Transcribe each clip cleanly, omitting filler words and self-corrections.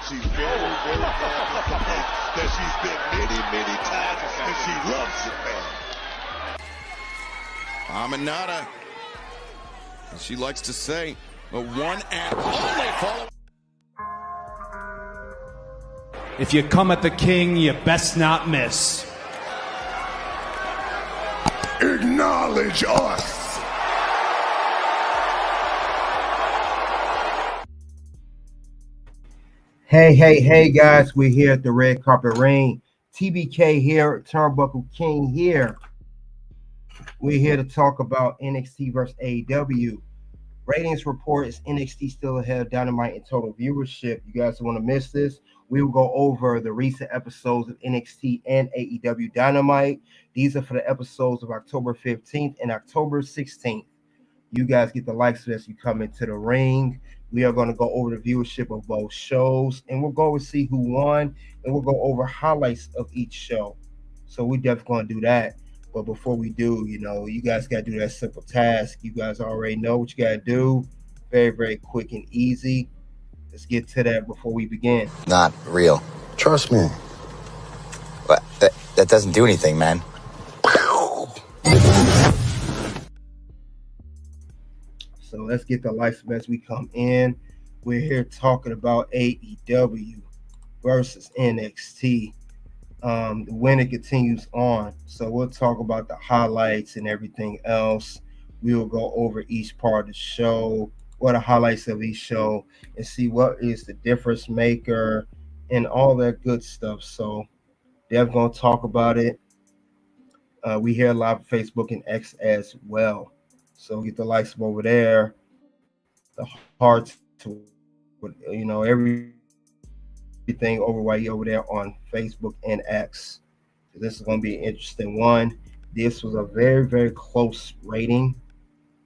She's very, very glad to commit that she's been many, many times, and she loves it, man. Aminata, as she likes to say, the one and only follow. If you come at the king, you best not miss. Acknowledge us. Hey, guys, we're here at the Red Carpet Ring. TBK here, Turnbuckle King here. We're here to talk about NXT versus AEW. Ratings report is NXT still ahead of Dynamite in total viewership. You guys don't want to miss this. We will go over the recent episodes of NXT and AEW Dynamite. These are for the episodes of October 15th and October 16th. You guys get the likes as you come into the ring. We are going to go over the viewership of both shows, and we'll go and see who won, and we'll go over highlights of each show. So we definitely going to do that. But before we do, you guys got to do that simple task. You guys already know what you got to do. Very, very quick and easy. Let's get to that before we begin. Not real. Trust me. What? That doesn't do anything, man. So let's get the lights as we come in. We're here talking about AEW versus NXT. The winner continues on. So we'll talk about the highlights and everything else. We will go over each part of the show, what are the highlights of each show, and see what is the difference maker and all that good stuff. So Dev's going to talk about it. We hear live on Facebook and X as well. So get the likes over there, the hearts, everything over while you're over there on Facebook and X. So this is going to be an interesting one. This was a very, very close rating,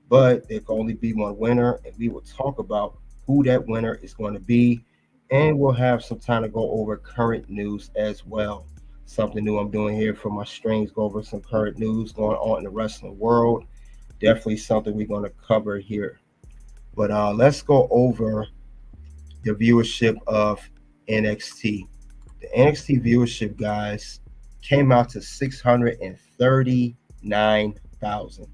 but there can only be one winner, and we will talk about who that winner is going to be, and we'll have some time to go over current news as well. Something new I'm doing here for my streams, go over some current news going on in the wrestling world. Definitely something we're going to cover here. But let's go over the viewership of NXT. The NXT viewership, guys, came out to 639,000.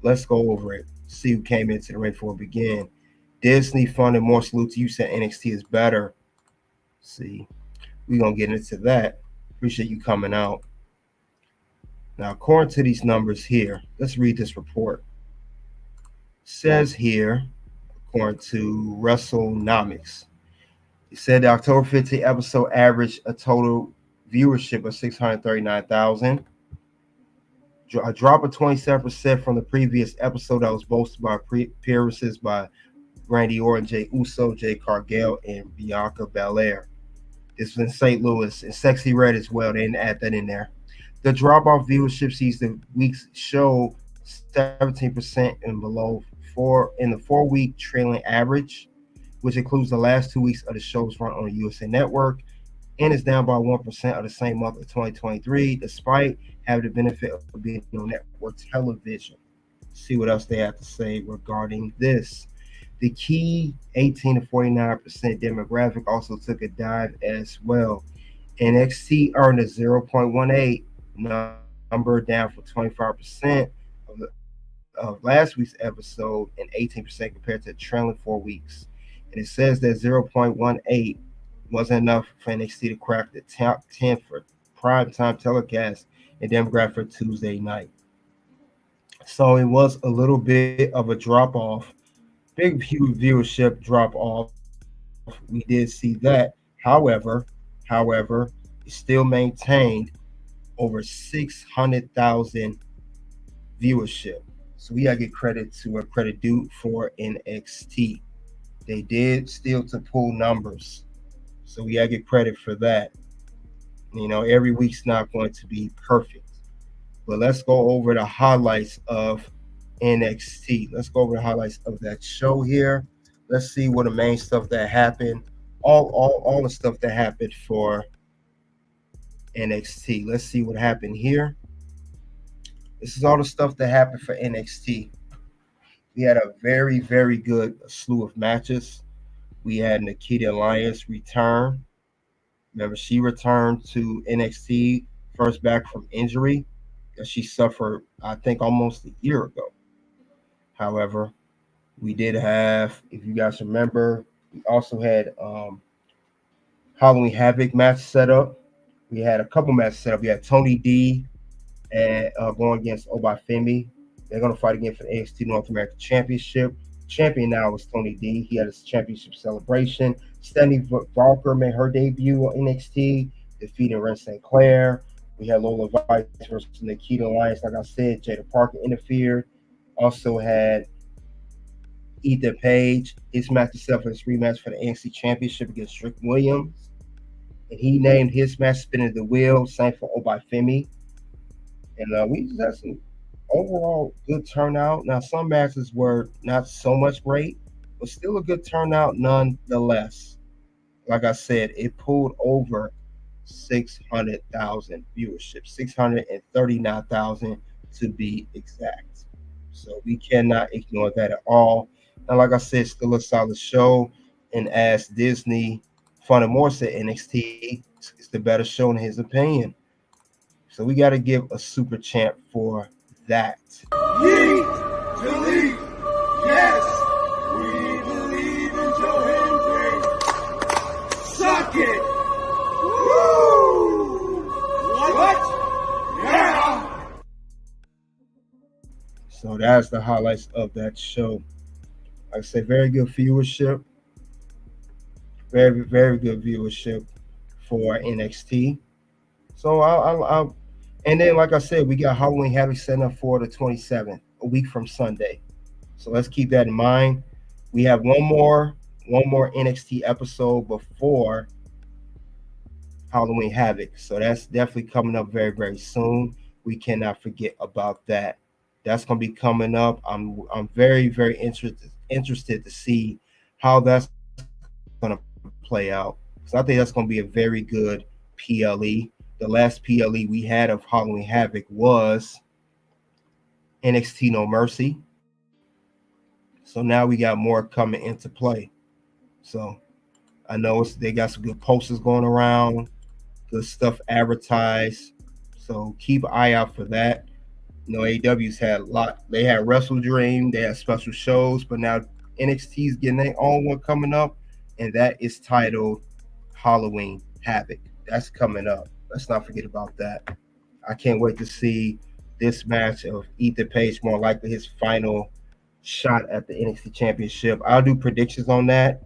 Let's go over it. See who came into the ring before we begin. Disney funded more. Salute to you. Said NXT is better. See, we're going to get into that. Appreciate you coming out. Now, according to these numbers here, let's read this report. Says here, according to WrestleNomics, it said the October 15th episode averaged a total viewership of 639,000, a drop of 27% from the previous episode that was boasted by appearances by Randy Orton, Jey Uso, Jade Cargill, and Bianca Belair. This was in St. Louis, and Sexy Red as well. They didn't add that in there. The drop-off viewership sees the week's show 17% and below in the 4-week trailing average, which includes the last 2 weeks of the show's run on the USA Network, and is down by 1% of the same month of 2023, despite having the benefit of being on network television. See what else they have to say regarding this. The key 18 to 49% demographic also took a dive as well. NXT earned a 0.18 number, down from 25% of last week's episode and 18% compared to the trailing 4 weeks. And it says that 0.18 wasn't enough for NXT to crack the top 10 for primetime telecast and demographic Tuesday night. So it was a little bit of a drop-off. Big, huge viewership drop-off. We did see that. However, it still maintained over 600,000 viewership. So we gotta get credit to where credit due for NXT. They did still to pull numbers. So we gotta get credit for that. Every week's not going to be perfect. But let's go over the highlights of NXT. Let's go over the highlights of that show here. Let's see what the main stuff that happened. All the stuff that happened for NXT. Let's see what happened here. This is all the stuff that happened for NXT. We had a very, very good slew of matches. We had Nikita Lyons return. Remember, she returned to NXT first back from injury that she suffered, I think, almost a year ago. However, we did have, if you guys remember, we also had Halloween Havoc match set up. We had a couple matches set up. We had Tony D and going against Obafemi. They're going to fight again for the NXT North American Championship. Champion now is Tony D. He had his championship celebration. Stephanie Barker made her debut on NXT, defeating Ren St. Clair. We had Lola Vice versus Nikita Lyons. Like I said, Jada Parker interfered. Also had Ethan Page. His match himself in his rematch for the NXT Championship against Rick Williams. And he named his match Spinning the Wheel, same for Obafemi. And we just had some overall good turnout. Now, some matches were not so much great, but still a good turnout nonetheless. Like I said, it pulled over 600,000 viewership, 639,000 to be exact. So we cannot ignore that at all. And like I said, still a solid show. And as Disney Fun and More said, NXT is the better show in his opinion. So we got to give a super champ for that. Yeet, delete, yes, we believe in Joe Hendry. Suck it. Woo! What? Yeah. So that's the highlights of that show. Like I say, very good viewership. Very, very good viewership for NXT. So and then like I said, we got Halloween Havoc set up for the 27th, a week from Sunday. So let's keep that in mind. We have one more NXT episode before Halloween Havoc. So that's definitely coming up very, very soon. We cannot forget about that. That's going to be coming up. I'm very, very interested to see how that's going to play out. Because I think that's going to be a very good PLE. The last PLE we had of Halloween Havoc was NXT No Mercy. So now we got more coming into play. So I know they got some good posters going around, good stuff advertised. So keep an eye out for that. You know, AEW's had a lot. They had Wrestle Dream, they had special shows, but now NXT's getting their own one coming up, and that is titled Halloween Havoc. That's coming up. Let's not forget about that. I can't wait to see this match of Ethan Page, more likely his final shot at the NXT Championship. I'll do predictions on that.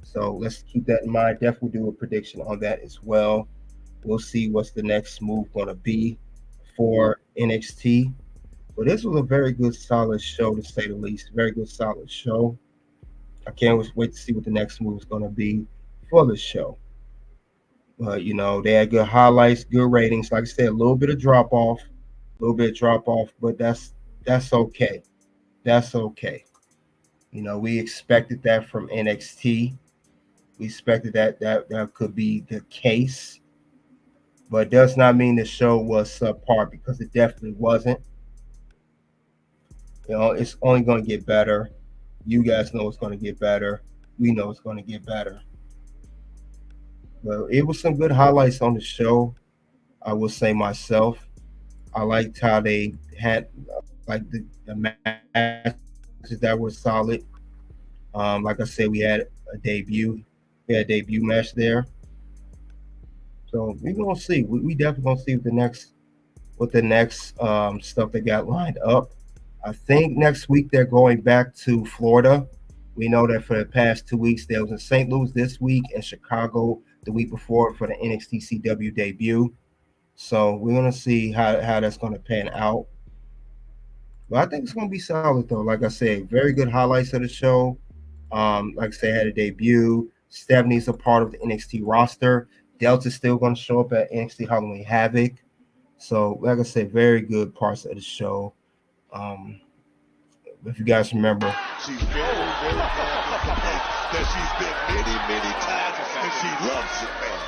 So let's keep that in mind. Definitely do a prediction on that as well. We'll see what's the next move going to be for NXT. But this was a very good, solid show, to say the least. Very good, solid show. I can't wait to see what the next move is going to be for the show. But, you know, they had good highlights, good ratings. Like I said, a little bit of drop-off, but that's okay. That's okay. You know, we expected that from NXT. We expected that could be the case. But it does not mean the show was subpar, because it definitely wasn't. You know, it's only going to get better. You guys know it's going to get better. We know it's going to get better. Well, it was some good highlights on the show. I will say myself, I liked how they had like the matches that were solid. Like I said, we had a debut. We had a debut match there. So we're gonna see. We definitely gonna see what the next stuff they got lined up. I think next week they're going back to Florida. We know that for the past 2 weeks they was in St. Louis this week and Chicago the week before for the NXT CW debut. So we're gonna see how that's gonna pan out. But I think it's gonna be solid though. Like I said, very good highlights of the show. Like I said, had a debut. Stephanie's a part of the NXT roster. Delta's still gonna show up at NXT Halloween Havoc. So, like I said, very good parts of the show. If you guys remember, She's very, very confident that she's been many, many times, and she loves it, man.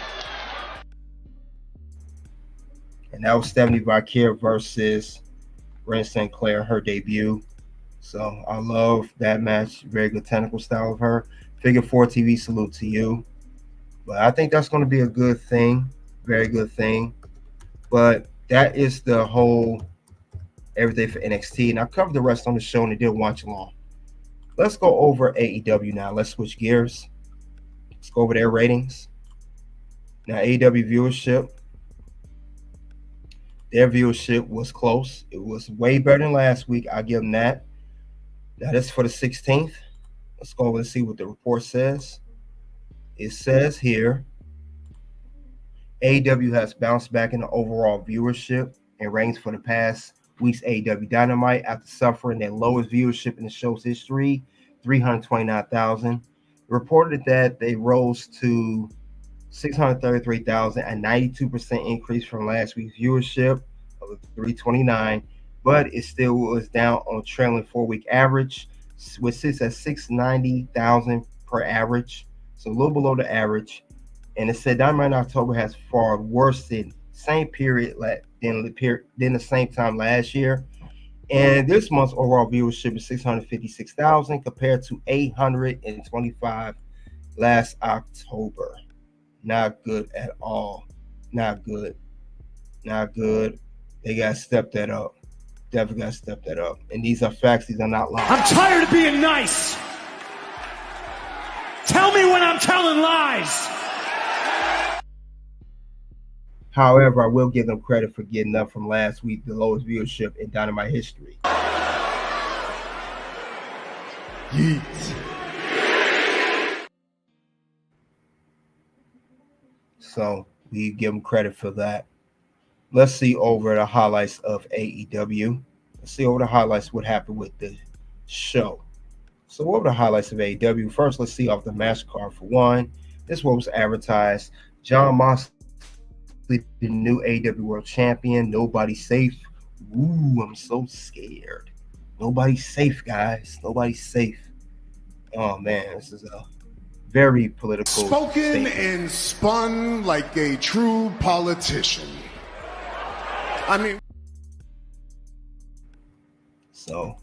and that was Stephanie Vaquer versus Ren St. Clair, her debut. So I love that match. Very good technical style of her. Figure 4 TV, salute to you. But I think that's going to be a good thing, very good thing. But that is the whole everything for NXT. And I covered the rest on the show and it didn't watch long. Let's go over AEW now. Let's switch gears. Let's go over their ratings. Now, AEW viewership. Their viewership was close. It was way better than last week. I'll give them that. Now, this is for the 16th. Let's go over and see what the report says. It says here, AEW has bounced back in the overall viewership and ratings for the past week's AEW Dynamite after suffering their lowest viewership in the show's history, 329,000. Reported that they rose to 633,000, a 92% increase from last week's viewership of 329, but it still was down on a trailing 4-week average, which sits at 690,000 per average, so a little below the average. And it said Dynamite in October has far worse than same period than the same time last year. And this month's overall viewership is 656,000 compared to 825 last October. Not good at all. Not good. Not good. They got to step that up. Definitely got to step that up. And these are facts. These are not lies. I'm tired of being nice. Tell me when I'm telling lies. However, I will give them credit for getting up from last week, the lowest viewership in Dynamite history. Yeet. So we give them credit for that. Let's see over the highlights of AEW. Let's see over the highlights what happened with the show. So what were the highlights of AEW? First, let's see off the match card for one. This one was advertised. Jon Moxley, the new AEW World Champion. Nobody's safe. Ooh, I'm so scared. Nobody's safe, guys. Nobody's safe. Oh, man, this is a very political Spoken statement. and spun like a true politician. I mean, So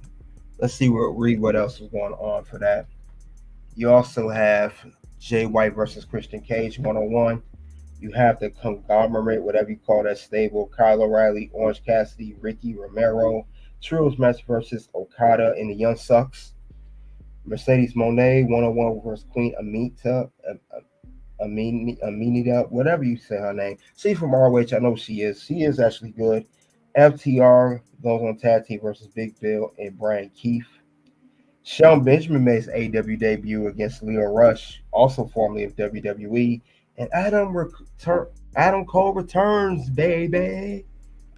let's read what else is going on for that. You also have Jay White versus Christian Cage 101. You have the conglomerate, whatever you call that stable, Kyle O'Reilly, Orange Cassidy, Ricky Romero, Trios match versus Okada and the Young Sucks. Mercedes Moné 101 versus Queen Aminita, whatever you say her name. She's from ROH. I know she is. She is actually good. FTR goes on tag team versus Big Bill and Brian Keefe. Shelton Benjamin makes AEW debut against Leo Rush, also formerly of WWE. And Adam Cole returns, baby.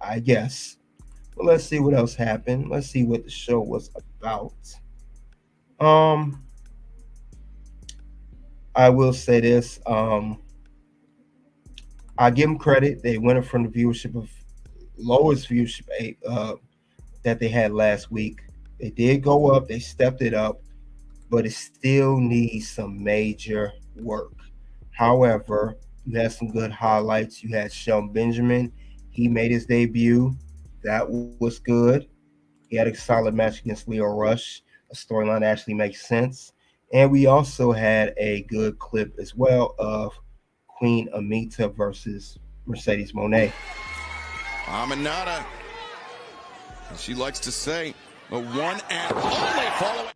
I guess. But let's see what else happened. Let's see what the show was about. I will say this. I give them credit. They went from the viewership of lowest viewership that they had last week. They did go up. They stepped it up, but it still needs some major work. However, you had some good highlights. You had Shelton Benjamin. He made his debut. That was good. He had a solid match against Leo Rush. A storyline that actually makes sense. And we also had a good clip as well of Queen Amita versus Mercedes Moné. Aminata, as she likes to say, the one and only following.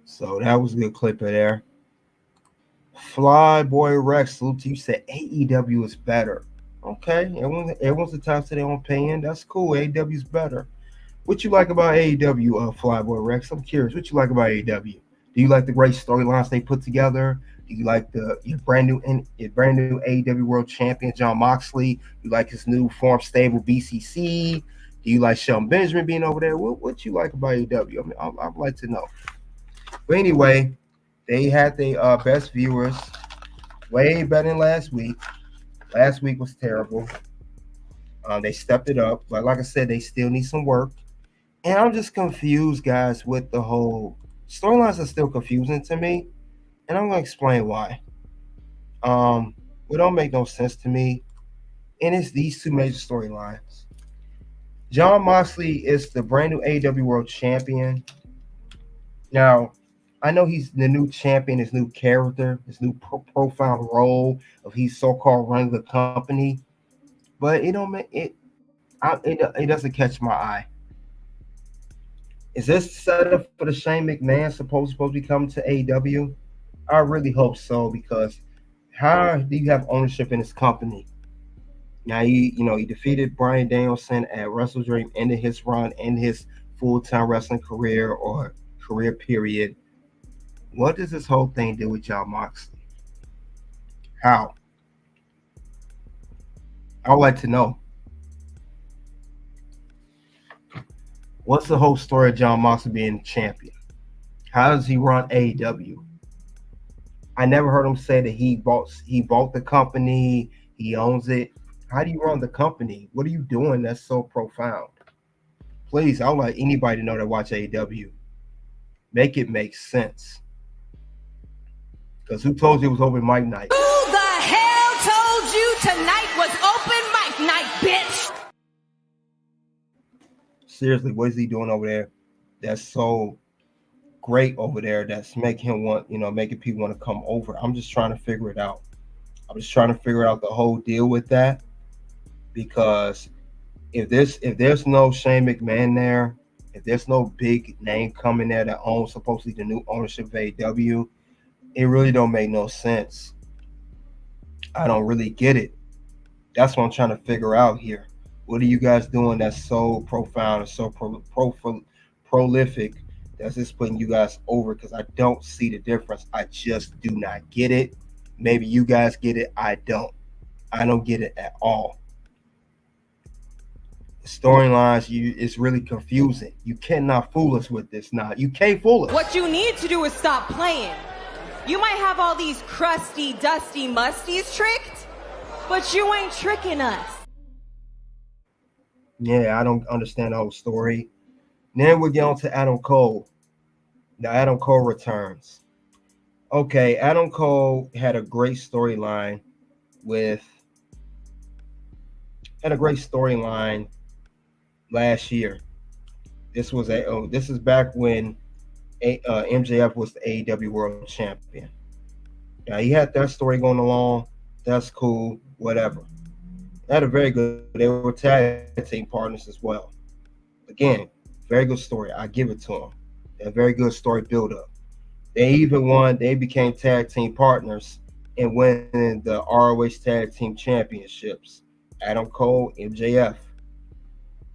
So that was a good clip of there. Flyboy Rex, salute to you, said AEW is better. Okay, everyone's entitled to their own opinion. That's cool. AEW is better. What you like about AEW, Flyboy Rex? I'm curious. What you like about AEW? Do you like the great storylines they put together? Do you like your brand new AEW World Champion Jon Moxley? You like his new form stable BCC? Do you like Shelton Benjamin being over there? What you like about AEW? I mean, I'd like to know. But anyway, they had their best viewers, way better than last week. Last week was terrible. They stepped it up, but like I said, they still need some work. And I'm just confused, guys, with the whole storylines are still confusing to me, and I'm gonna explain why. It don't make no sense to me, and it's these two major storylines. Jon Moxley is the brand new AEW World Champion. Now, I know he's the new champion, his new character, his new profound role of he's so-called running the company, but it don't make it. It doesn't catch my eye. Is this set up for the Shane McMahon supposed to be coming to AEW? I really hope so because how do you have ownership in this company? Now he defeated Brian Danielson at Wrestle Dream, ended his run, ended his full-time wrestling career or career period. What does this whole thing do with John Moxley? How? I would like to know. What's the whole story of John Moxley being champion? How does he run AEW? I never heard him say that he bought the company, he owns it. How do you run the company? What are you doing that's so profound? Please, I would like anybody to know that watch AEW. Make it make sense. Because who told you it was open mic night? Who the hell told you tonight was open mic night, bitch? Seriously, what is he doing over there that's so great over there that's making him making people want to come over? I'm just trying to figure it out. I'm just trying to figure out the whole deal with that, because if there's no Shane McMahon there, if there's no big name coming there that owns supposedly the new ownership of AEW, it really don't make no sense. I don't really get it. That's what I'm trying to figure out here. What are you guys doing that's so profound and so prolific that's just putting you guys over? Because I don't see the difference. I just do not get it. Maybe you guys get it. I don't. I don't get it at all. Storylines, it's really confusing. You cannot fool us with this now. You can't fool us. What you need to do is stop playing. You might have all these crusty, dusty musties tricked, but you ain't tricking us. Yeah, I don't understand the whole story. Then we get on to Adam Cole. Now Adam Cole returns. Okay, Adam Cole had a great storyline last year. This is back when MJF was the AEW World Champion. Now he had that story going along. That's cool. Whatever. They had a very good. They were tag team partners as well. Again, very good story. I give it to them. A very good story build up. They even won. They became tag team partners and winning the ROH Tag Team Championships. Adam Cole, MJF.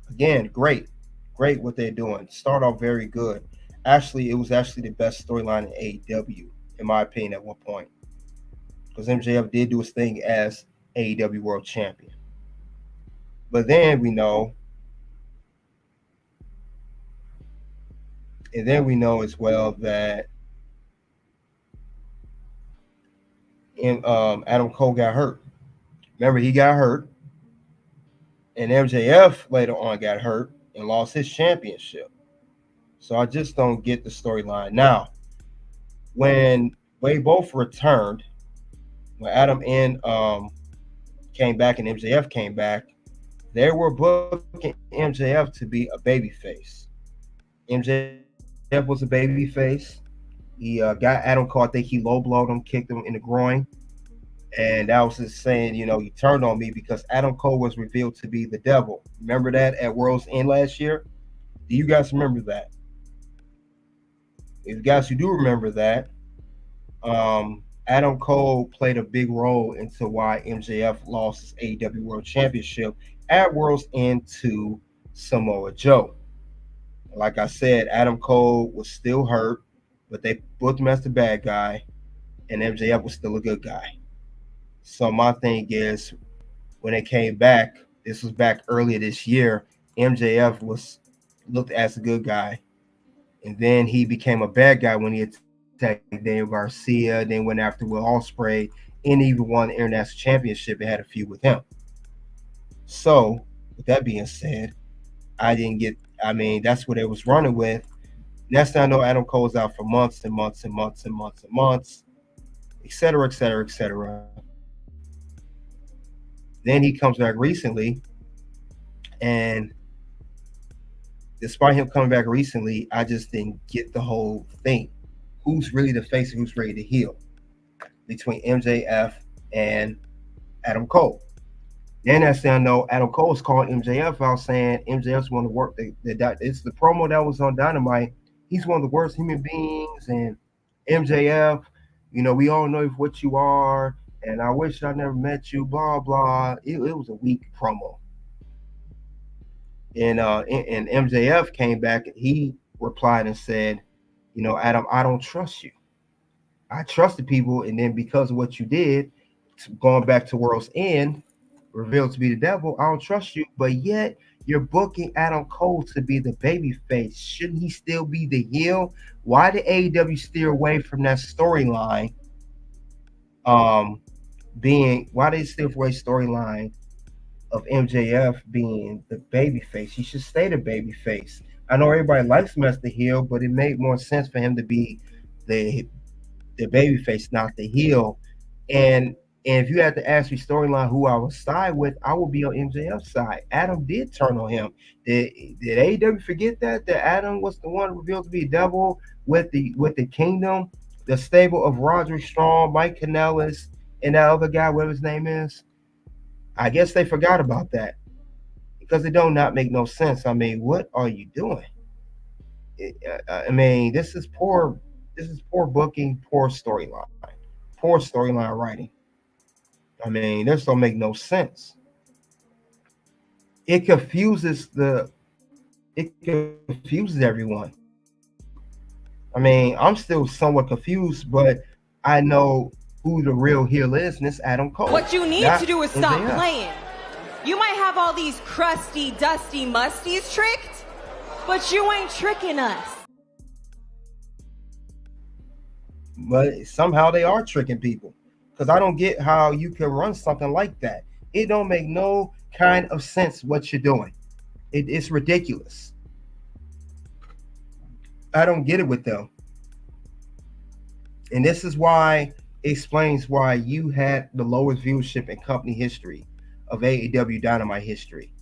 Again, great what they're doing. Start off very good. Actually, it was the best storyline in AEW, in my opinion, at one point. Because MJF did do his thing as AEW World Champion. But then we know as well that Adam Cole got hurt. Remember, he got hurt. And MJF later on got hurt and lost his championship. So I just don't get the storyline. Now, when they both returned, when Adam and came back and MJF came back, they were booking MJF to be a babyface. MJF was a babyface. He got Adam Cole. I think he low-blowed him, kicked him in the groin. And that was just saying, he turned on me because Adam Cole was revealed to be the devil. Remember that at World's End last year? Do you guys remember that? If you guys who do remember that, Adam Cole played a big role into why MJF lost his AEW World Championship at World's End to Samoa Joe. Like I said, Adam Cole was still hurt, but they booked him as the bad guy, and MJF was still a good guy. So my thing is, when they came back, this was back earlier this year, MJF was looked as a good guy. And then he became a bad guy when he attacked Daniel Garcia, then went after Will Ospreay, and even won the International Championship and had a feud with him. So, with that being said, that's what they was running with. Next thing I know, Adam Cole's out for months and months and months and months and months, et cetera, et cetera, et cetera. Then he comes back recently, and despite him coming back recently, I just didn't get the whole thing. who's really the face and who's ready to heel between MJF and Adam Cole. Then I said, no, Adam Cole was calling MJF out saying MJF's one of the work. It's the promo that was on Dynamite. He's one of the worst human beings. And MJF, we all know what you are. And I wish I never met you, blah, blah. It was a weak promo. And MJF came back and he replied and said, Adam, I don't trust you. I trusted people. And then because of what you did, going back to World's End, revealed to be the devil, I don't trust you, but yet you're booking Adam Cole to be the baby face. Shouldn't he still be the heel? Why did AEW steer away from that storyline? Why did they steer away storyline of MJF being the baby face? He should stay the baby face. I know everybody likes him as the heel, but it made more sense for him to be the baby face, not the heel. And if you had to ask me storyline who I would side with, I would be on MJF's side. Adam did turn on him. Did AEW forget that Adam was the one revealed to be devil with the Kingdom, the stable of Roderick Strong, Mike Kanellis, and that other guy, whatever his name is? I guess they forgot about that because it don't not make no sense. I mean, what are you doing? This is poor. This is poor booking, poor storyline writing. This don't make no sense. It confuses everyone. I'm still somewhat confused, but I know who the real heel is, and it's Adam Cole. What you need to do is stop playing. You might have all these crusty, dusty musties tricked, but you ain't tricking us. But somehow they are tricking people. Because I don't get how you can run something like that. It don't make no kind of sense what you're doing. It's ridiculous. I don't get it with them. And this is why it explains why you had the lowest viewership in company history of AEW Dynamite history.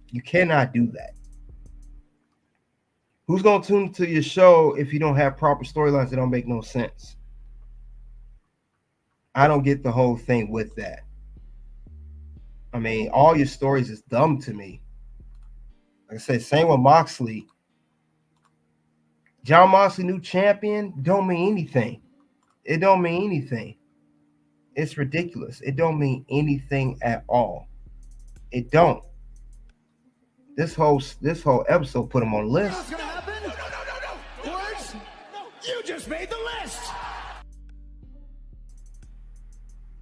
You cannot do that. Who's going to tune to your show if you don't have proper storylines that don't make no sense? I don't get the whole thing with that. All your stories is dumb to me. Like I said, same with Moxley. John Moxley, new champion, don't mean anything. It don't mean anything. It's ridiculous. It don't mean anything at all. It don't. This whole episode put him on the list. What's gonna happen? No. Words? No. You just made the list.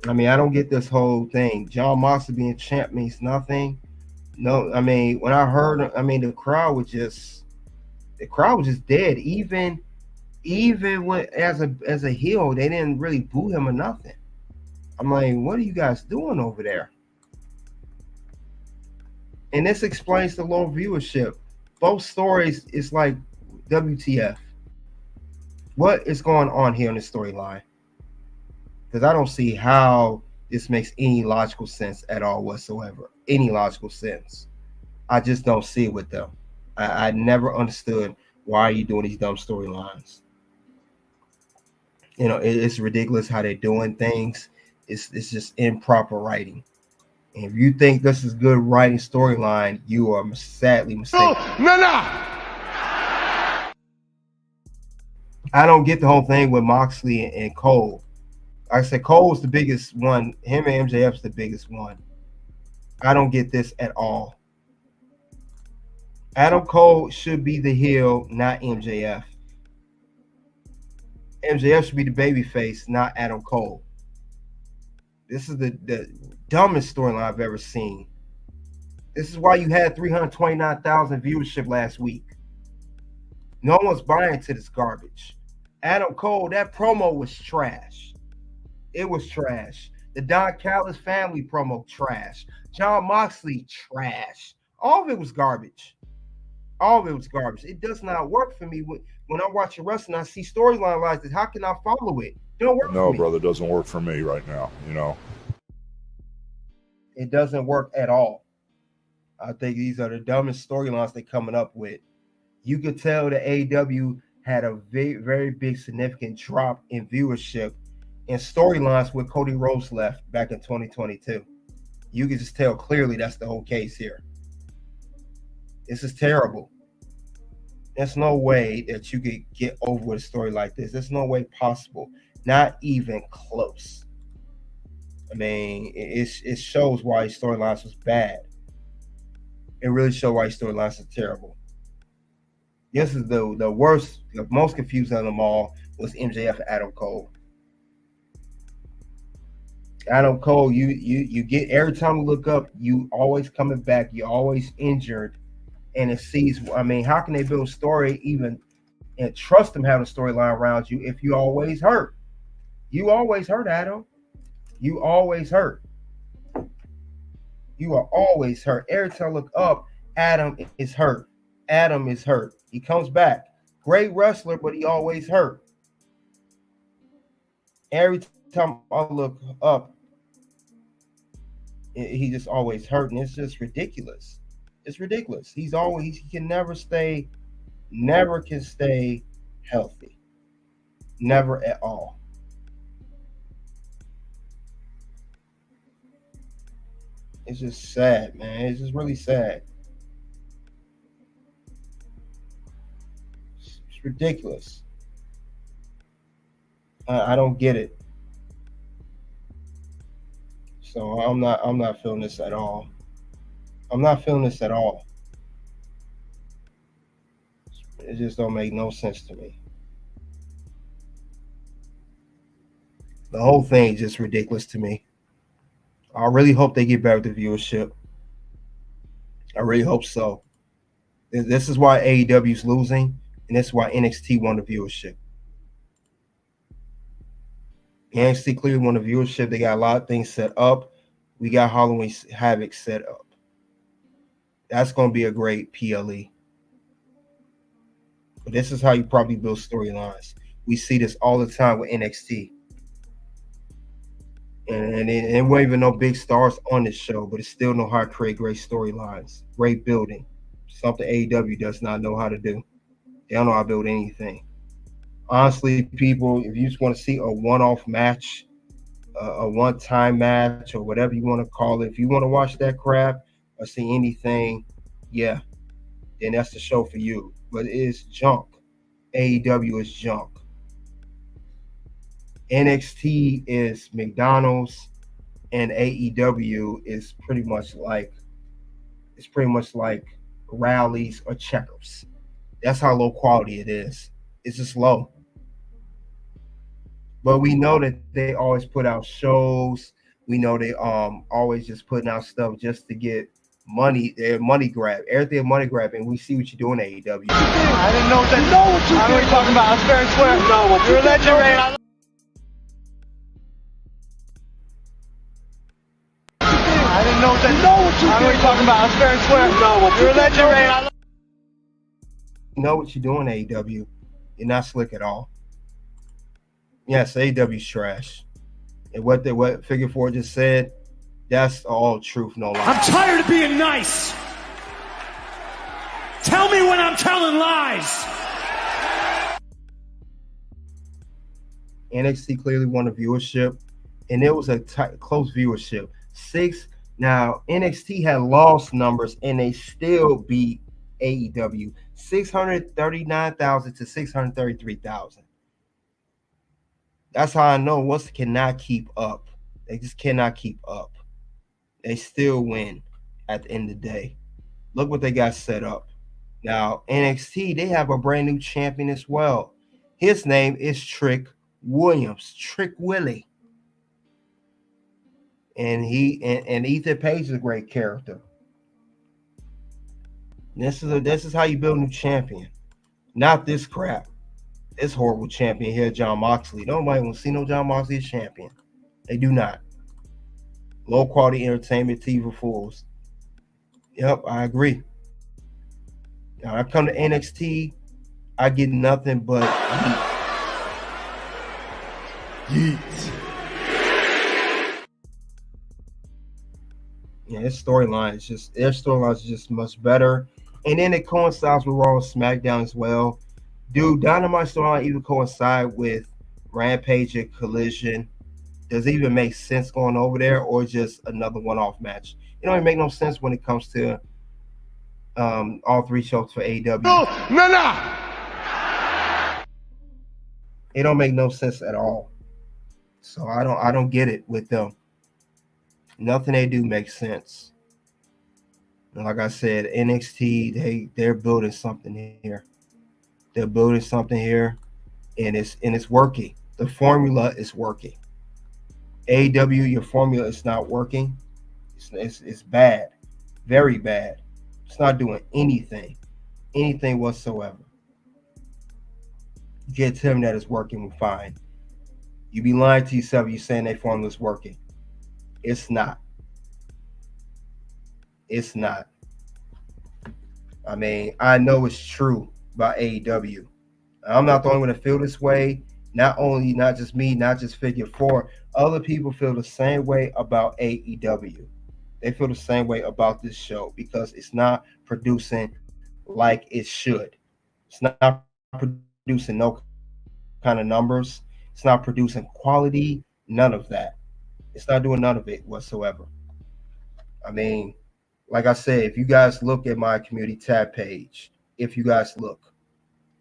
I don't get this whole thing. John Moxley being champ means nothing. No, when I heard, the crowd was just dead. Even when as a heel, they didn't really boo him or nothing. I'm like, what are you guys doing over there? And this explains the low viewership. Both stories is like, WTF? What is going on here in the storyline? Because I don't see how this makes any logical sense at all whatsoever. Any logical sense. I just don't see it with them. I never understood why are you doing these dumb storylines. It's ridiculous how they're doing things. It's just improper writing. And if you think this is good writing storyline, you are sadly mistaken. No. I don't get the whole thing with Moxley and Cole. Like I said, Cole was the biggest one. Him and MJF's the biggest one. I don't get this at all. Adam Cole should be the heel, not MJF. MJF should be the baby face, not Adam Cole. This is the dumbest storyline I've ever seen. This is why you had 329,000 viewership last week. No one's buying into this garbage. Adam Cole, that promo was trash. It was trash. The Don Callis family promo, trash. John Moxley, trash. All of it was garbage. It does not work for me when I watch a wrestling. I see storyline like this. How can I follow it? It don't work for me. No, brother, it doesn't work for me right now. It doesn't work at all. I think these are the dumbest storylines they're coming up with. You could tell the AEW had a very, very big significant drop in viewership and storylines when Cody Rhodes left back in 2022. You can just tell clearly that's the whole case here. This is terrible. There's no way that you could get over with a story like this. There's no way possible. Not even close. I mean, it shows why his storylines was bad. It really shows why his storylines are terrible. This is the worst, the most confusing of them all was MJF and Adam Cole. Adam Cole, you get every time you look up, you always coming back, you're always injured, and it sees. I mean, how can they build a story even and trust them having a storyline around you if you always hurt? You always hurt, Adam. You always hurt. You are always hurt. Every time I look up, Adam is hurt. Adam is hurt. He comes back. Great wrestler, but he always hurt. Every time I look up, he just always hurt, and it's just ridiculous. It's ridiculous. He can never can stay healthy. Never at all. It's just sad, man. It's just really sad. It's ridiculous. I don't get it. So I'm not feeling this at all. I'm not feeling this at all. It just don't make no sense to me. The whole thing is just ridiculous to me. I really hope they get back with the viewership. I really hope so. This is why AEW is losing, and this is why NXT won the viewership. NXT clearly won the viewership. They got a lot of things set up. We got Halloween Havoc set up. That's going to be a great PLE. But this is how you probably build storylines. We see this all the time with NXT. And it wasn't even no big stars on this show, but it still know how to create great storylines, great building. Something AEW does not know how to do. They don't know how to build anything. Honestly, people, if you just want to see a one-off match, a one-time match, or whatever you want to call it, if you want to watch that crap or see anything, yeah, then that's the show for you. But it is junk. AEW is junk. NXT is McDonald's, and AEW is pretty much like Rallies or Checkers. That's how low quality it is. It's just low. But we know that they always put out shows. We know they always just putting out stuff just to get money. They're money grab. Everything money grabbing. We see what you're doing, AEW. I didn't know that. Know what you were talking about. I was fair and square. You're a legend, man. I didn't know that. Know what you were talking about. I was fair and square. You're a legend, man. You know what you're doing, AEW. You're not slick at all. Yes, AEW's trash. And what Figure 4 just said, that's all truth, no lie. I'm tired of being nice. Tell me when I'm telling lies. NXT clearly won the viewership, and it was a close viewership. Now, NXT had lost numbers, and they still beat AEW. 639,000 to 633,000. That's how I know What's cannot keep up. They just cannot keep up. They still win at the end of the day. Look what they got set up. Now, NXT, they have a brand new champion as well. His name is Trick Williams, Trick Willie. And and Ethan Page is a great character. This is how you build a new champion. Not this crap. This horrible champion here, John Moxley. Nobody want to see no John Moxley as champion. They do not. Low quality entertainment, TV fools. Yep, I agree. Now I come to NXT, I get nothing but yeet. Yeah, their storyline is just much better. And then it coincides with Raw and SmackDown as well. Do Dynamite storyline even coincide with Rampage and Collision? Does it even make sense going over there, or just another one-off match? It don't even make no sense when it comes to all three shows for AEW. No. It don't make no sense at all. So I don't get it with them. Nothing they do makes sense. And like I said, NXT, they're building something here. They're building something here, and it's working. The formula is working. AEW, your formula is not working. It's bad, very bad. It's not doing anything whatsoever. You can't tell me that it's working fine. You be lying to yourself. You saying that formula is working. It's not. It's not. I mean, I know it's true about AEW. I'm not the only one to feel this way. Not just me, not just Figure 4. Other people feel the same way about AEW. They feel the same way about this show because it's not producing like it should. It's not producing no kind of numbers. It's not producing quality. None of that. It's not doing none of it whatsoever. I mean, like I said, if you guys look at my community tab page, if you guys look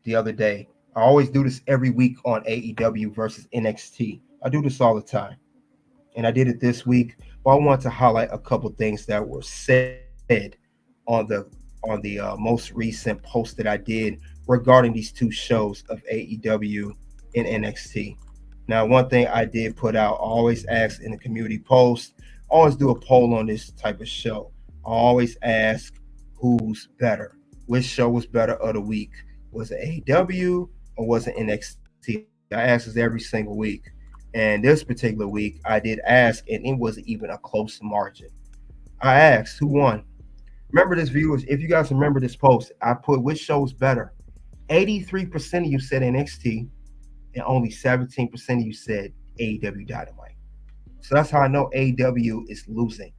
the other day, I always do this every week on AEW versus NXT. I do this all the time. And I did it this week, but I want to highlight a couple things that were said on the most recent post that I did regarding these two shows of AEW and NXT. Now, one thing I did put out, I always ask in the community post, I always do a poll on this type of show. I always ask who's better, which show was better of the week. Was it AEW or was it NXT? I ask this every single week. And this particular week, I did ask, and it wasn't even a close margin. I asked who won. Remember this, viewers, if you guys remember this post, I put which show was better. 83% of you said NXT, and only 17% of you said AEW Dynamite. So that's how I know AEW is losing.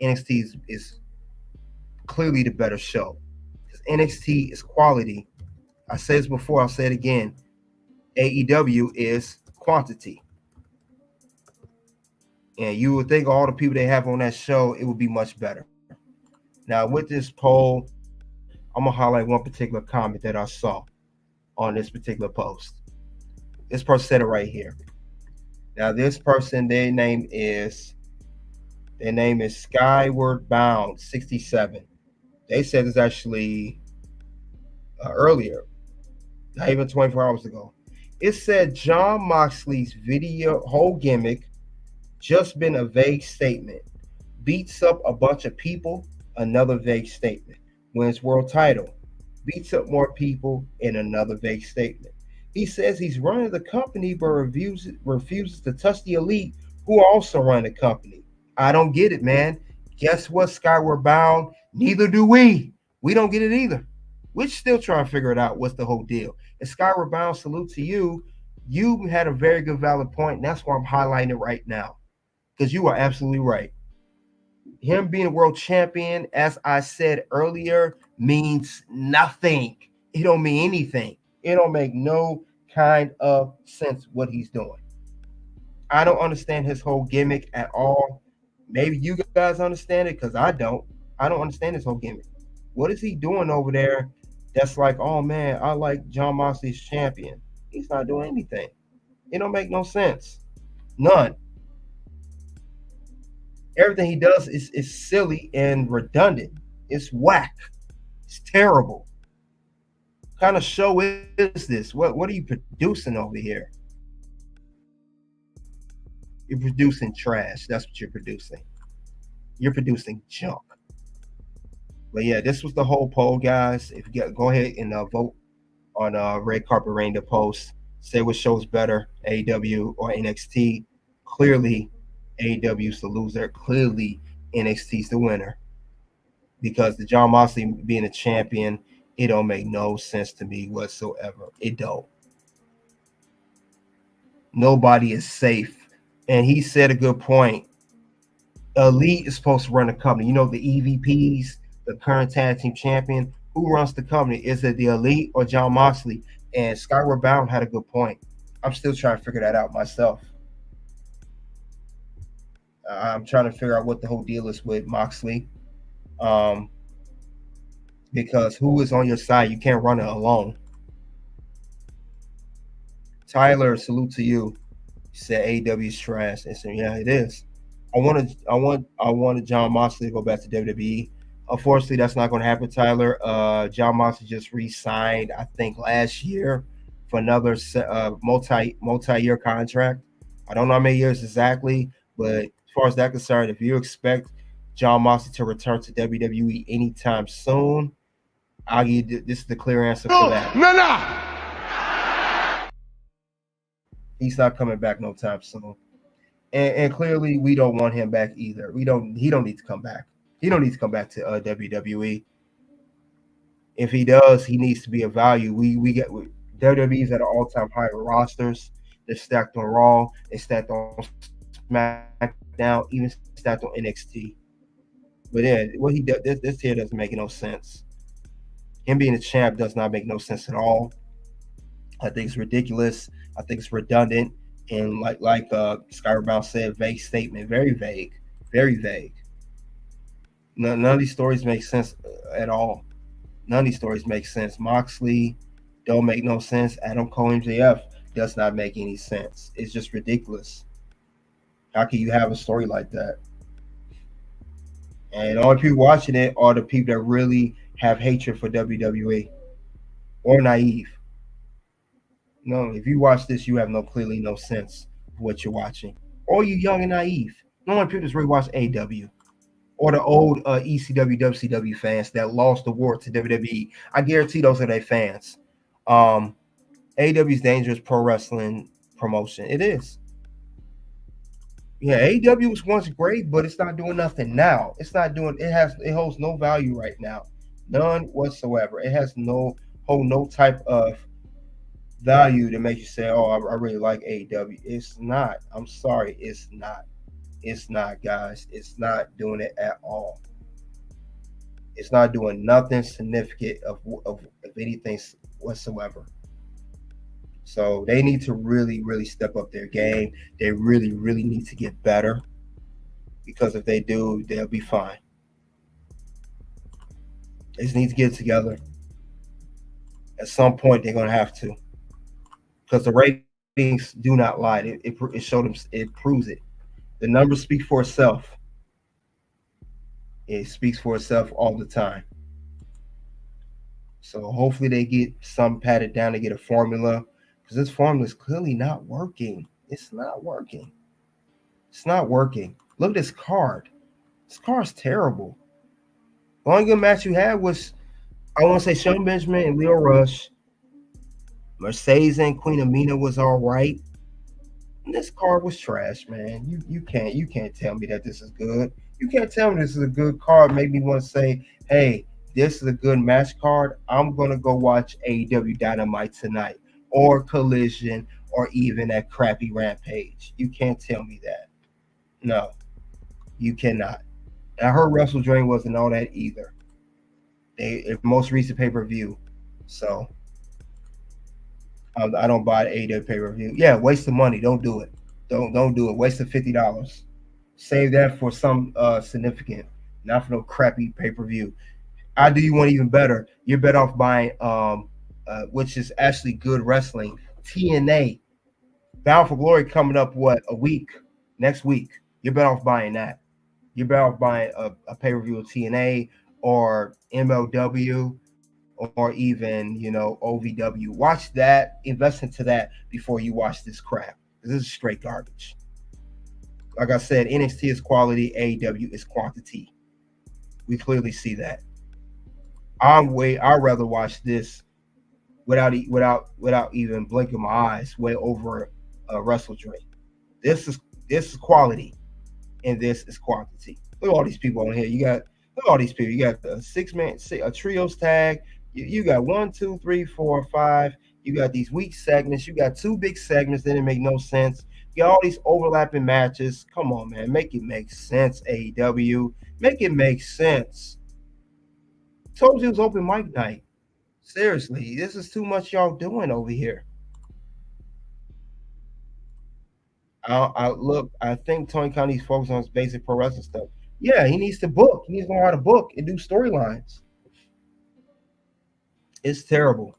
NXT is clearly the better show. Because NXT is quality. I said this before, I'll say it again. AEW is quantity. And you would think all the people they have on that show, it would be much better. Now, with this poll, I'm going to highlight one particular comment that I saw on this particular post. This person said it right here. Now, this person, their name is Skyward Bound 67. They said this actually earlier, not even 24 hours ago. It said Jon Moxley's whole gimmick just been a vague statement. Beats up a bunch of people, another vague statement. Wins world title, beats up more people, in another vague statement. He says he's running the company but refuses to touch the elite who also run the company. I don't get it, man. Guess what, Skyward Bound? Neither do we. We don't get it either. We're still trying to figure it out. What's the whole deal? And Skyward Bound, salute to you. You had a very good, valid point, and that's why I'm highlighting it right now. Because you are absolutely right. Him being a world champion, as I said earlier, means nothing. It don't mean anything. It don't make no kind of sense what he's doing. I don't understand his whole gimmick at all. Maybe you guys understand it, because I don't. I don't understand his whole gimmick. What is he doing over there that's like, oh man, I like Jon Moxley's champion? He's not doing anything. It don't make no sense. None. Everything he does is silly and redundant. It's whack. It's terrible. What kind of show is this? What are you producing over here? You're producing trash. That's what you're producing. You're producing junk. But yeah, this was the whole poll, guys. If you go ahead and vote on Red Carpet Rain post. Say what show's better, AEW or NXT. Clearly, AEW's the loser. Clearly, NXT's the winner. Because the Jon Moxley being a champion, it don't make no sense to me whatsoever. It don't. Nobody is safe. And he said a good point. Elite is supposed to run the company. You know, the EVPs, the current tag team champion, who runs the company? Is it the Elite or Jon Moxley? And Skyward Bound had a good point. I'm still trying to figure that out myself. I'm trying to figure out what the whole deal is with Moxley. Because who is on your side? You can't run it alone. Tyler, salute to you. He said AEW is trash. And so yeah, it is. I wanted John Moxley to go back to WWE. Unfortunately, that's not going to happen, Tyler. John Moxley just re-signed, I think, last year for another multi-year contract. I don't know how many years exactly, but as far as that's concerned, if you expect John Moxley to return to WWE anytime soon, I'll give you this is the clear answer for that. No. He's not coming back no time soon. And clearly we don't want him back either. He don't need to come back. He don't need to come back to WWE. If he does, he needs to be a value. We get WWE's at an all-time high rosters. They're stacked on Raw, they're stacked on SmackDown, even stacked on NXT. But yeah, what he does this here doesn't make no sense. Him being a champ does not make no sense at all. I think it's ridiculous. I think it's redundant. And like Skyward Bound said, vague statement, very vague, very vague. None of these stories make sense at all. None of these stories make sense. Moxley don't make no sense. Adam Cole MJF does not make any sense. It's just ridiculous. How can you have a story like that? And all the people watching it are the people that really have hatred for WWE or naive. No, if you watch this, you have clearly no sense of what you're watching. Or you young and naive. No one people just really watch AEW. Or the old ECW, WCW fans that lost the war to WWE. I guarantee those are their fans. AEW is dangerous pro wrestling promotion. It is. Yeah, AEW was once great, but it's not doing nothing now. It holds no value right now. None whatsoever. It has no type of value to make you say, oh, I really like AEW. It's not. I'm sorry. It's not. It's not, guys. It's not doing it at all. It's not doing nothing significant of anything whatsoever. So they need to really, really step up their game. They really, really need to get better. Because if they do, they'll be fine. They just need to get it together. At some point, they're going to have to. Because the ratings do not lie. It showed them. It proves it. The numbers speak for itself. It speaks for itself all the time. So hopefully they get some patted down to get a formula. Because this formula is clearly not working. It's not working. It's not working. Look at this card. This card's terrible. The only good match you had was, I want to say, Shelton Benjamin and Leo Rush. Mercedes and Queen Amina was all right. And this card was trash, man. You can't tell me that this is good. You can't tell me this is a good card. Make me want to say, hey, this is a good match card. I'm gonna go watch AEW Dynamite tonight, or Collision, or even that crappy Rampage. You can't tell me that. No, you cannot. And I heard Wrestle Dream wasn't all that either. They most recent pay-per-view. So I don't buy the AEW pay-per-view. Yeah, waste of money. Don't do it. Don't do it. Waste of $50. Save that for some significant, not for no crappy pay-per-view. I do you one even better. You're better off buying which is actually good wrestling. TNA. Bound for Glory coming up next week. You're better off buying that. You're better off buying a pay-per-view of TNA or MLW. Or even, OVW. Watch that, invest into that before you watch this crap. This is straight garbage. Like I said, NXT is quality, AEW is quantity. We clearly see that. I'd rather watch this without even blinking my eyes way over a Wrestle Dream. This is quality, and this is quantity. Look at all these people on here. Look at all these people. You got a 6-man, a trios tag. You got 1, 2, 3, 4, 5. You got these weak segments. You got 2 big segments that didn't make no sense. You got all these overlapping matches. Come on, man. Make it make sense, AEW. Make it make sense. Told you it was open mic night. Seriously, this is too much y'all doing over here. I think Tony Khan needs to focus on his basic pro wrestling stuff. Yeah, he needs to book. He needs to know how to book and do storylines. It's terrible.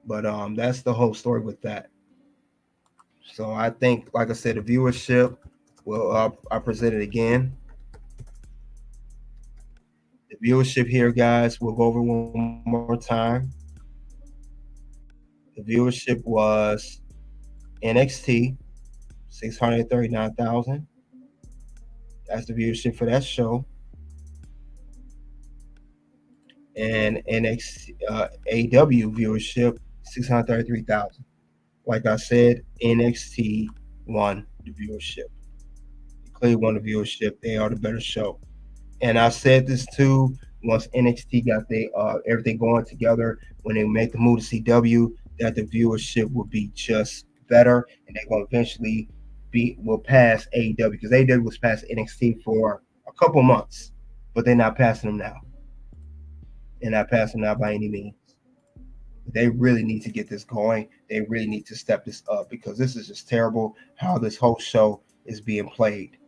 But that's the whole story with that. So I think, like I said, the viewership will I present it again. The viewership here, guys, we'll go over one more time. The viewership was NXT, 639,000. That's the viewership for that show. And NXT AEW viewership, 633,000. Like I said, NXT won the viewership. They clearly won the viewership. They are the better show. And I said this too, once NXT got everything going together, when they make the move to CW, that the viewership will be just better, and they're going to eventually will pass AEW, because AEW was past NXT for a couple months, but they're not passing them now. They're not passing them now by any means. They really need to get this going. They really need to step this up, because this is just terrible how this whole show is being played.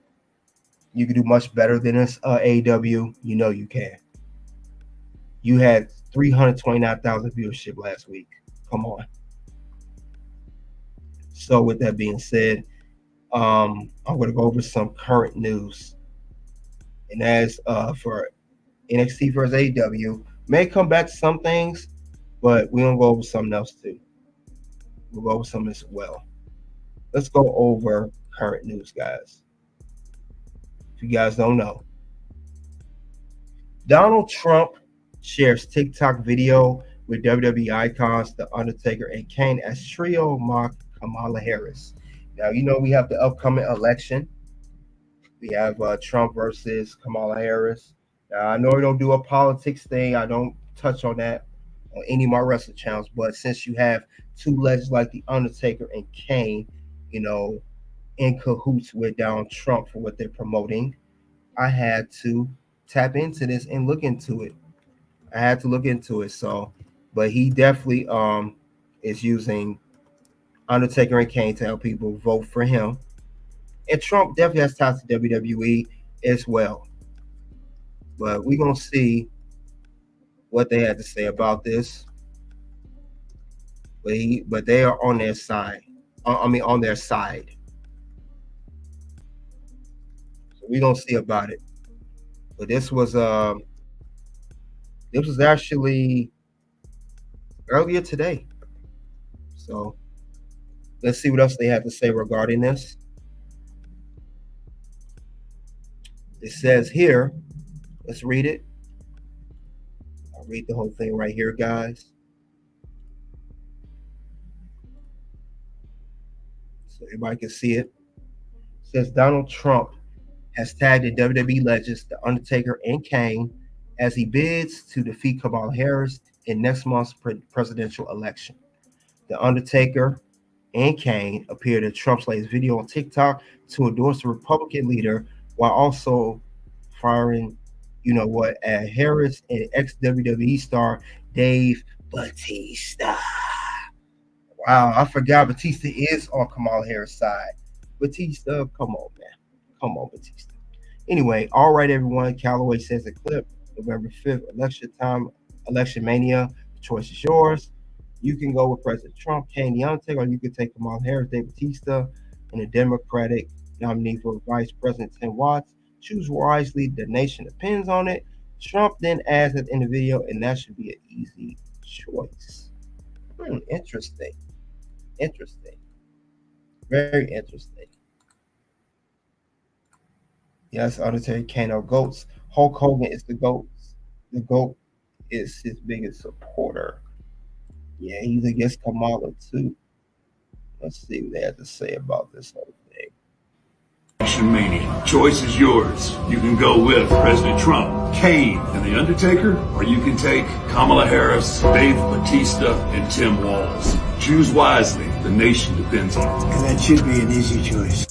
You can do much better than this, AEW. You know you can. You had 329,000 viewership last week. Come on. So with that being said, I'm going to go over some current news. And as for NXT versus AEW, may come back to some things, but we're going to go over something else too. We'll go over something as well. Let's go over current news, guys. If you guys don't know, Donald Trump shares TikTok video with WWE icons The Undertaker and Kane as trio mock Kamala Harris. Now, you know we have the upcoming election. We have Trump versus Kamala Harris. Now, I know we don't do a politics thing. I don't touch on that on any of my wrestling channels. But since you have two legends like The Undertaker and Kane, you know, in cahoots with Donald Trump for what they're promoting, I had to tap into this and look into it. I had to look into it. So, but he definitely is using Undertaker and Kane to help people vote for him. And Trump definitely has ties to WWE as well. But we're going to see what they had to say about this. But they are on their side. On their side. So we're going to see about it. But this was actually earlier today. So let's see what else they have to say regarding this. It says here, let's read it. I'll read the whole thing right here, guys. So everybody can see it. It says Donald Trump has tagged the WWE legends The Undertaker and Kane as he bids to defeat Kamala Harris in next month's presidential election. The Undertaker and Kane appeared in Trump's latest video on TikTok to endorse the Republican leader, while also firing, you know what, at Harris and ex-WWE star Dave Bautista. Wow, I forgot Bautista is on Kamala Harris' side. Bautista, come on, man. Come on, Bautista. Anyway, all right, everyone. Callaway says a clip, November 5th, election time, election mania. The choice is yours. You can go with President Trump, Kane, The Undertaker, or you can take Kamala Harris, Dave Bautista, and the Democratic nominee for Vice President, Tim Watts. Choose wisely. The nation depends on it. Trump then adds it in the video, and that should be an easy choice. Interesting. Interesting. Very interesting. Yes, Undertaker, Kane are GOATs. Hulk Hogan is the GOAT. The GOAT is his biggest supporter. Yeah, he's against Kamala too. Let's see what they have to say about this whole thing. Election mania. Choice is yours. You can go with President Trump, Kane, and The Undertaker, or you can take Kamala Harris, Dave Bautista, and Tim Walz. Choose wisely. The nation depends on it. And that should be an easy choice.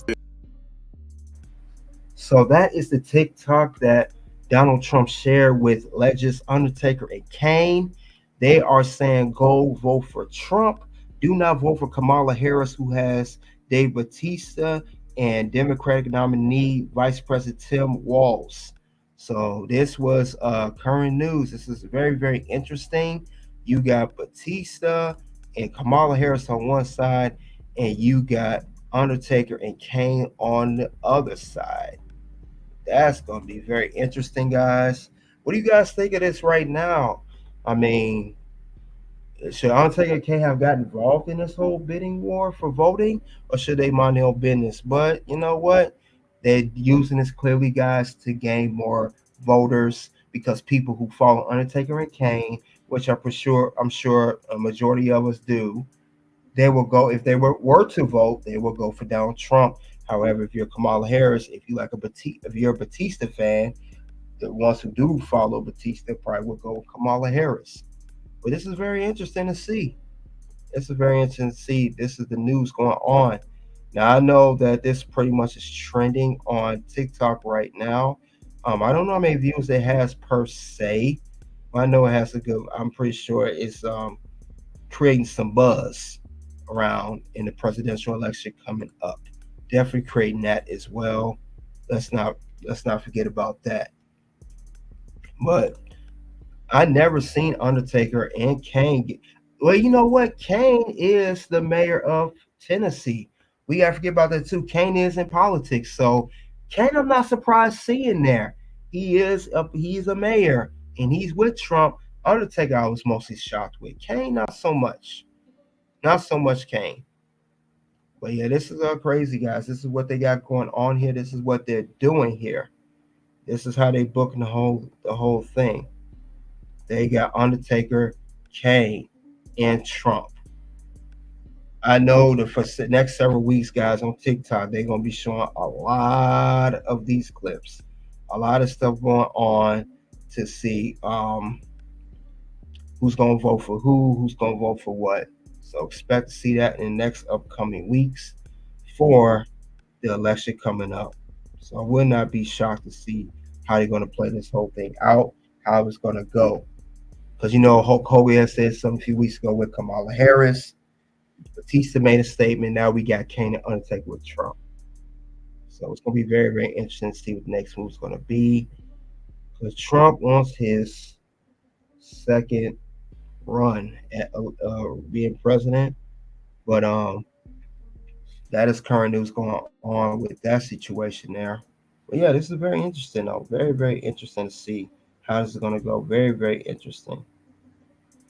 So that is the TikTok that Donald Trump shared with legends Undertaker and Kane. They are saying go vote for Trump. Do not vote for Kamala Harris, who has Dave Bautista and Democratic nominee Vice President Tim Walz. So this was current news. This is very, very interesting. You got Bautista and Kamala Harris on one side, and you got Undertaker and Kane on the other side. That's going to be very interesting, guys. What do you guys think of this right now? I mean, should Undertaker and Kane have got involved in this whole bidding war for voting, or should they mind their own business? But you know what? They're using this clearly, guys, to gain more voters because people who follow Undertaker and Kane, which I'm sure a majority of us do, they will go if they were to vote, they will go for Donald Trump. However, if you're Kamala Harris, if you're a Batista fan, the ones who do follow Batista probably will go with Kamala Harris. But this is very interesting to see. This is very interesting to see. This is the news going on. Now I know that this pretty much is trending on TikTok right now. I don't know how many views it has per se. But I know it has a good. I'm pretty sure it's creating some buzz around in the presidential election coming up. Definitely creating that as well. Let's not forget about that. But I never seen Undertaker and Kane. Well, you know what? Kane is the mayor of Tennessee. We gotta forget about that too. Kane is in politics, so Kane, I'm not surprised seeing there. He's a mayor and he's with Trump. Undertaker, I was mostly shocked with. Kane, not so much. Not so much Kane. But yeah, this is crazy, guys. This is what they got going on here. This is what they're doing here. This is how they booking the whole thing. They got Undertaker, Kane, and Trump. I know that for the next several weeks, guys, on TikTok, they're gonna be showing a lot of these clips, a lot of stuff going on to see who's gonna vote for who's gonna vote for what. So expect to see that in the next upcoming weeks for the election coming up. So I would not be shocked to see how they're gonna play this whole thing out, how it's gonna go. Because you know, Hulk Hogan had said something a few weeks ago with Kamala Harris. Batista made a statement. Now we got Kane and Undertaker with Trump. So it's going to be very, very interesting to see what the next move is going to be. Because Trump wants his second run at being president. But that is current news going on with that situation there. But yeah, this is very interesting, though. Very, very interesting to see how this is going to go. Very, very interesting.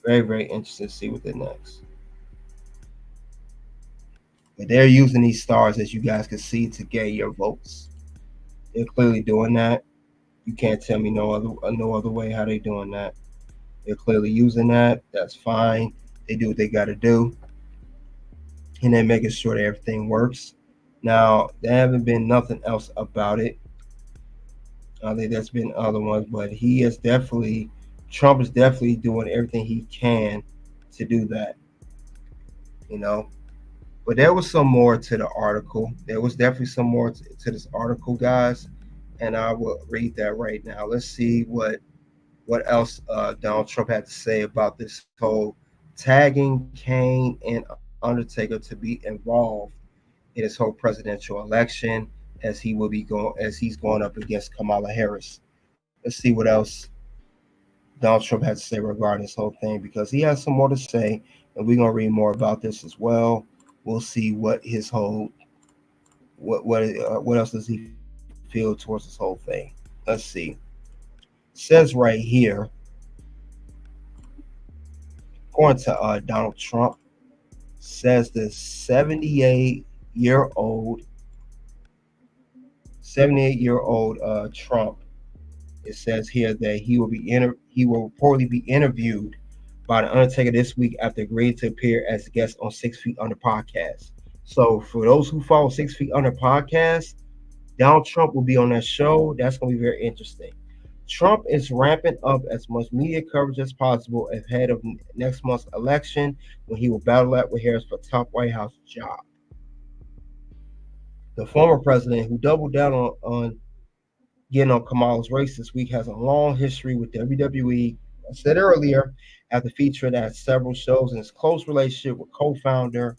Very, very interesting to see what the next. But they're using these stars, as you guys can see, to gain your votes. They're clearly doing that. You can't tell me no other way how they're doing that. They're clearly using that. That's fine. They do what they got to do, and they're making sure that everything works. Now, there haven't been nothing else about it. I think there's been other ones, but Trump is definitely doing everything he can to do that. You know. But there was some more to the article. There was definitely some more to this article, guys, and I will read that right now. Let's see what else Donald Trump had to say about this whole tagging Kane and Undertaker to be involved in this whole presidential election as he's going up against Kamala Harris. Let's see what else Donald Trump had to say regarding this whole thing, because he has some more to say, and we're gonna read more about this as well. We'll see what his whole what else does he feel towards this whole thing. Let's see. It says right here, according to Donald Trump, says the 78-year-old Trump. It says here that he will reportedly be interviewed by the Undertaker this week after agreeing to appear as a guest on 6 Feet Under podcast. So for those who follow 6 Feet Under podcast, Donald Trump will be on that show. That's going to be very interesting. Trump is ramping up as much media coverage as possible ahead of next month's election, when he will battle out with Harris for top White House job. The former president, who doubled down on getting on Kamala's race this week, has a long history with WWE, I said earlier, after featuring at several shows in his close relationship with co-founder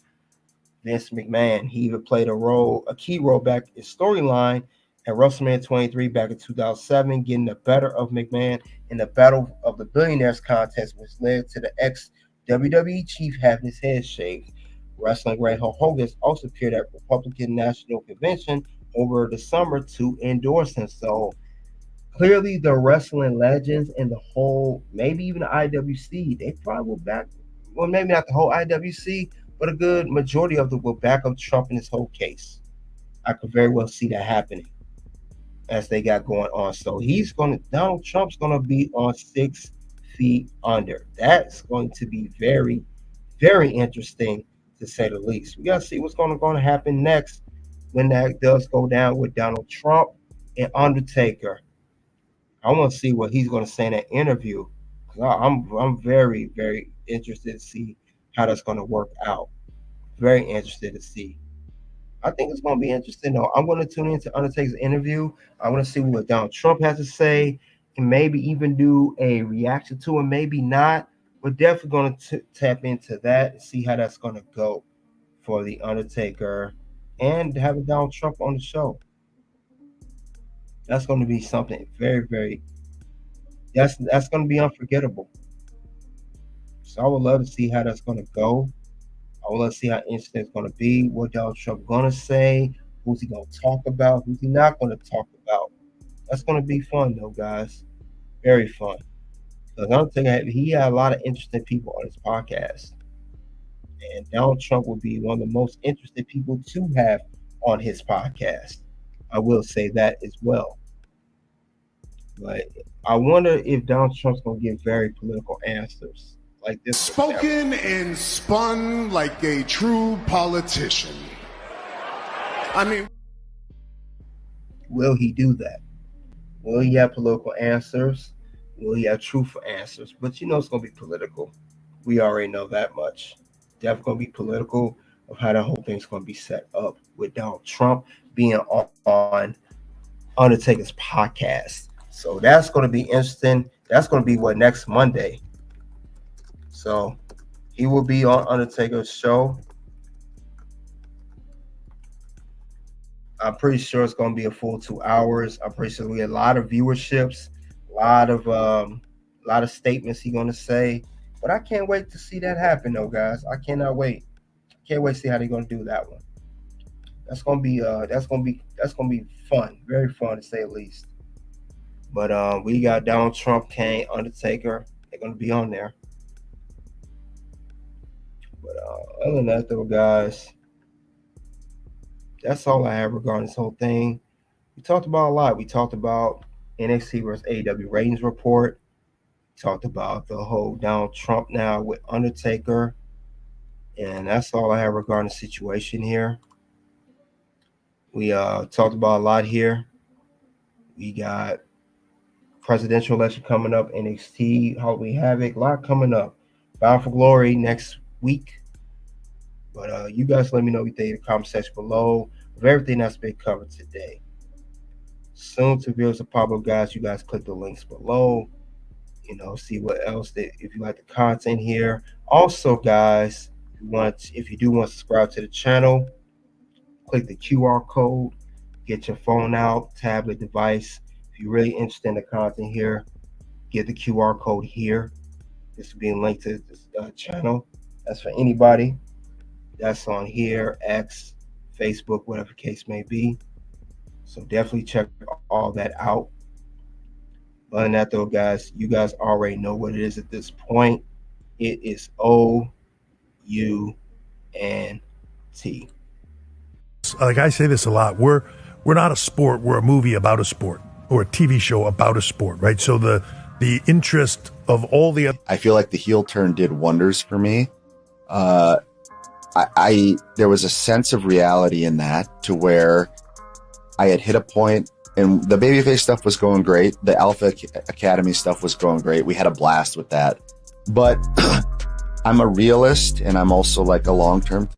Vince McMahon. He even played a key role back in storyline at WrestleMania 23 back in 2007, getting the better of McMahon in the Battle of the Billionaires contest, which led to the ex-WWE chief having his head shaved. Wrestling great Hulk Hogan also appeared at Republican National Convention over the summer to endorse him. So clearly the wrestling legends and the whole, maybe even the IWC, they probably will back, well, maybe not the whole IWC, but a good majority of them will back up Trump in this whole case. I could very well see that happening as they got going on. So Donald Trump's going to be on 6 feet under. That's going to be very, very interesting to say the least. We got to see what's going to happen next when that does go down with Donald Trump and Undertaker. I want to see what he's going to say in that interview. I'm very, very interested to see how that's going to work out. Very interested to see. I think it's going to be interesting, though. I'm going to tune into Undertaker's interview. I want to see what Donald Trump has to say and maybe even do a reaction to it, maybe not. We're definitely going to tap into that and see how that's going to go for the Undertaker and having Donald Trump on the show. That's going to be something very, very, that's going to be unforgettable. So I would love to see how that's going to go. I would love to see how interesting it's going to be, what Donald Trump going to say, who's he going to talk about, who's he not going to talk about. That's going to be fun, though, guys. Very fun. Because Undertaker, he had a lot of interesting people on his podcast. And Donald Trump will be one of the most interesting people to have on his podcast. I will say that as well. But I wonder if Donald Trump's going to give very political answers like this. Spoken and spun like a true politician. I mean, will he do that? Will he have political answers? Will he have truthful answers? But you know it's going to be political. We already know that much. Definitely going to be political of how the whole thing's going to be set up with Donald Trump being on Undertaker's podcast. So that's going to be interesting. That's going to be next Monday. So he will be on Undertaker's show. I'm pretty sure it's going to be a full 2 hours. I'm pretty sure we get a lot of viewerships, a lot of statements he's going to say. But I can't wait to see that happen, though, guys. I cannot wait. Can't wait to see how they're going to do that one. That's going to be fun, very fun to say the least. But we got Donald Trump, Kane, Undertaker. They're going to be on there. But other than that, though, guys, that's all I have regarding this whole thing. We talked about a lot. We talked about NXT versus AEW Ratings Report. We talked about the whole Donald Trump now with Undertaker. And that's all I have regarding the situation here. We talked about a lot here. We got presidential election coming up, NXT, Halloween Havoc, a lot coming up. Bound for Glory next week. But you guys let me know what you think in the comment section below of everything that's been covered today. Soon to videos of pop-up, guys. You guys click the links below. You know, see what else if you like the content here. Also, guys, if you do want to subscribe to the channel, click the QR code. Get your phone out, tablet, device. If you're really interested in the content here, get the QR code here. This will be linked to this channel. That's for anybody that's on here, X, Facebook, whatever the case may be. So definitely check all that out. Other than that, though, guys, you guys already know what it is at this point. It is OUNT. Like I say this a lot, we're not a sport, we're a movie about a sport or a TV show about a sport, right? So the interest of all the other... I feel like the heel turn did wonders for me. There was a sense of reality in that, to where I had hit a point, and the babyface stuff was going great. The Alpha Academy stuff was going great. We had a blast with that. But I'm a realist, and I'm also like a long-term